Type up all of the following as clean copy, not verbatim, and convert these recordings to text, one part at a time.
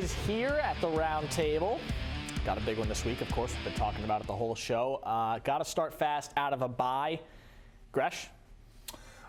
guys here at the Roundtable. Got a big one this week, of course. We've been talking about it the whole show. Got to start fast out of a bye. Gresh?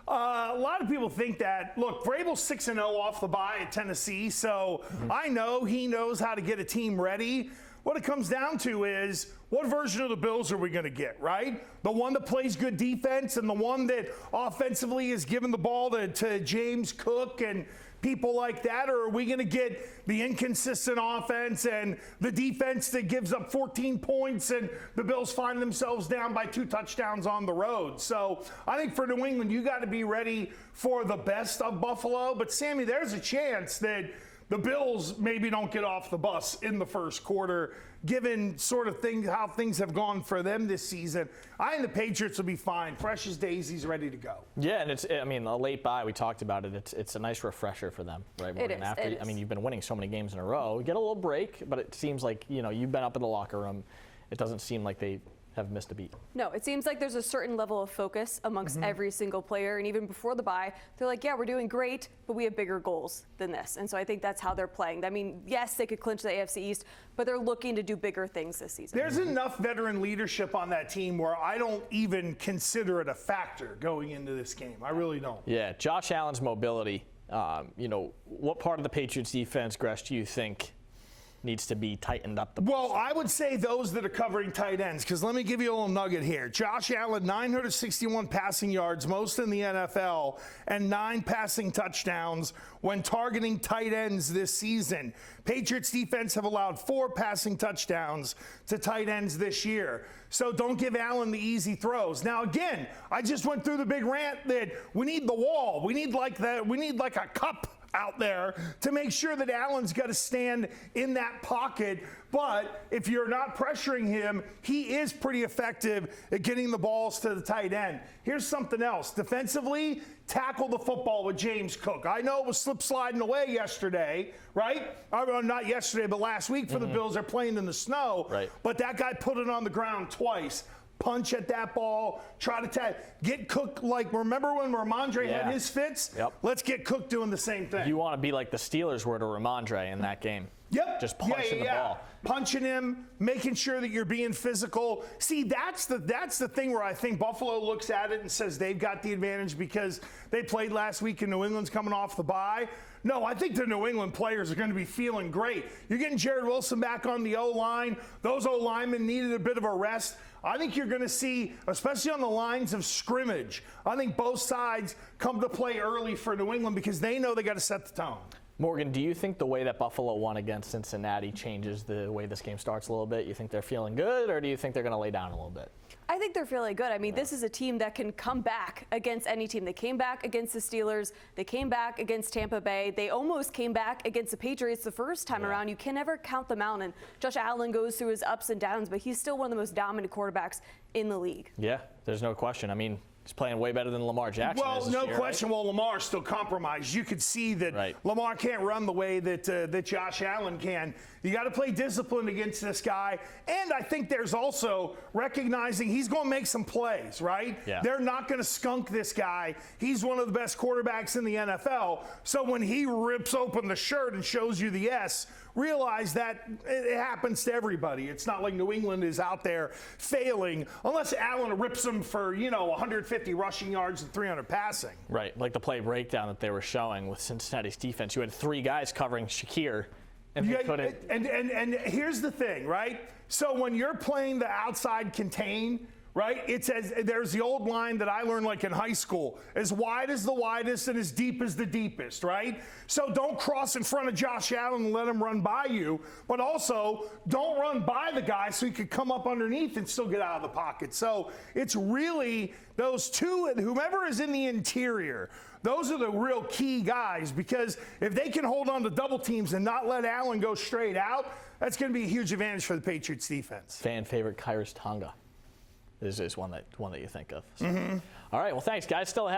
A lot of people think that, look, Vrabel's 6-0 off the bye at Tennessee, so I know he knows how to get a team ready. What it comes down to is, what version of the Bills are we going to get, right? The one that plays good defense and the one that offensively is giving the ball to James Cook and people like that? Or are we going to get the inconsistent offense and the defense that gives up 14 points and the Bills find themselves down by 2 touchdowns on the road? So I think for New England, you got to be ready for the best of Buffalo. But, Sammy, there's a chance that the Bills maybe don't get off the bus in the first quarter, given sort of how things have gone for them this season. I think the Patriots will be fine. Fresh as daisies, ready to go. Yeah, and a late bye, we talked about it. It's a nice refresher for them, right, Morgan? It is. You've been winning so many games in a row. You get a little break, but it seems like, you've been up in the locker room. It doesn't seem like they have missed a beat. No, it seems like there's a certain level of focus amongst every single player. And even before the bye, they're like, yeah, we're doing great, but we have bigger goals than this. And so I think that's how they're playing. I mean, yes, they could clinch the AFC East, but they're looking to do bigger things this season. There's enough veteran leadership on that team where I don't even consider it a factor going into this game. I really don't. Yeah, Josh Allen's mobility. What part of the Patriots defense, Gresh, do you think needs to be tightened up? Well, I would say those that are covering tight ends, because let me give you a little nugget here. Josh Allen, 961 passing yards, most in the NFL, and 9 passing touchdowns when targeting tight ends this season. Patriots defense have allowed 4 passing touchdowns to tight ends this year. So don't give Allen the easy throws. Now, again, I just went through the big rant that we need the wall. We need like a cup out there to make sure that Allen's got to stand in that pocket. But if you're not pressuring him, he is pretty effective at getting the balls to the tight end. Here's something else. Defensively, tackle the football with James Cook. I know it was slip sliding away yesterday, right? Not yesterday, but last week for the Bills. They're playing in the snow. Right. But that guy put it on the ground twice. Punch at that ball, try to get Cook, like, remember when Ramondre had his fits? Yep. Let's get Cook doing the same thing. You want to be like the Steelers were to Ramondre in that game. Yep. Just punching the ball. Punching him, making sure that you're being physical. See, that's the thing where I think Buffalo looks at it and says they've got the advantage because they played last week and New England's coming off the bye. No, I think the New England players are going to be feeling great. You're getting Jared Wilson back on the O-line. Those O-linemen needed a bit of a rest. I think you're going to see, especially on the lines of scrimmage, I think both sides come to play early for New England because they know they got to set the tone. Morgan, do you think the way that Buffalo won against Cincinnati changes the way this game starts a little bit? You think they're feeling good, or do you think they're going to lay down a little bit? I think they're feeling good. I mean, this is a team that can come back against any team. They came back against the Steelers. They came back against Tampa Bay. They almost came back against the Patriots the first time around. You can never count them out. And Josh Allen goes through his ups and downs, but he's still one of the most dominant quarterbacks in the league. Yeah, there's no question. I mean, he's playing way better than Lamar Jackson is this no year, question. Right? Well, Lamar's still compromised. You could see that Lamar can't run the way that Josh Allen can. You got to play disciplined against this guy. And I think there's also recognizing he's going to make some plays, right? Yeah. They're not going to skunk this guy. He's one of the best quarterbacks in the NFL. So when he rips open the shirt and shows you the S, realize that it happens to everybody. It's not like New England is out there failing unless Allen rips them for, 150 rushing yards and 300 passing. Right, like the play breakdown that they were showing with Cincinnati's defense. You had 3 guys covering Shakir, and they couldn't. And here's the thing, right? So when you're playing the outside contain, right, it says there's the old line that I learned like in high school: as wide as the widest and as deep as the deepest, right? So don't cross in front of Josh Allen and let him run by you, but also don't run by the guy so he could come up underneath and still get out of the pocket. So it's really those two, whomever is in the interior, those are the real key guys, because if they can hold on to double teams and not let Allen go straight out, that's going to be a huge advantage for the Patriots defense. Fan favorite Kairos Tonga is one that you think of. So. All right, well, thanks, guys. Still ahead.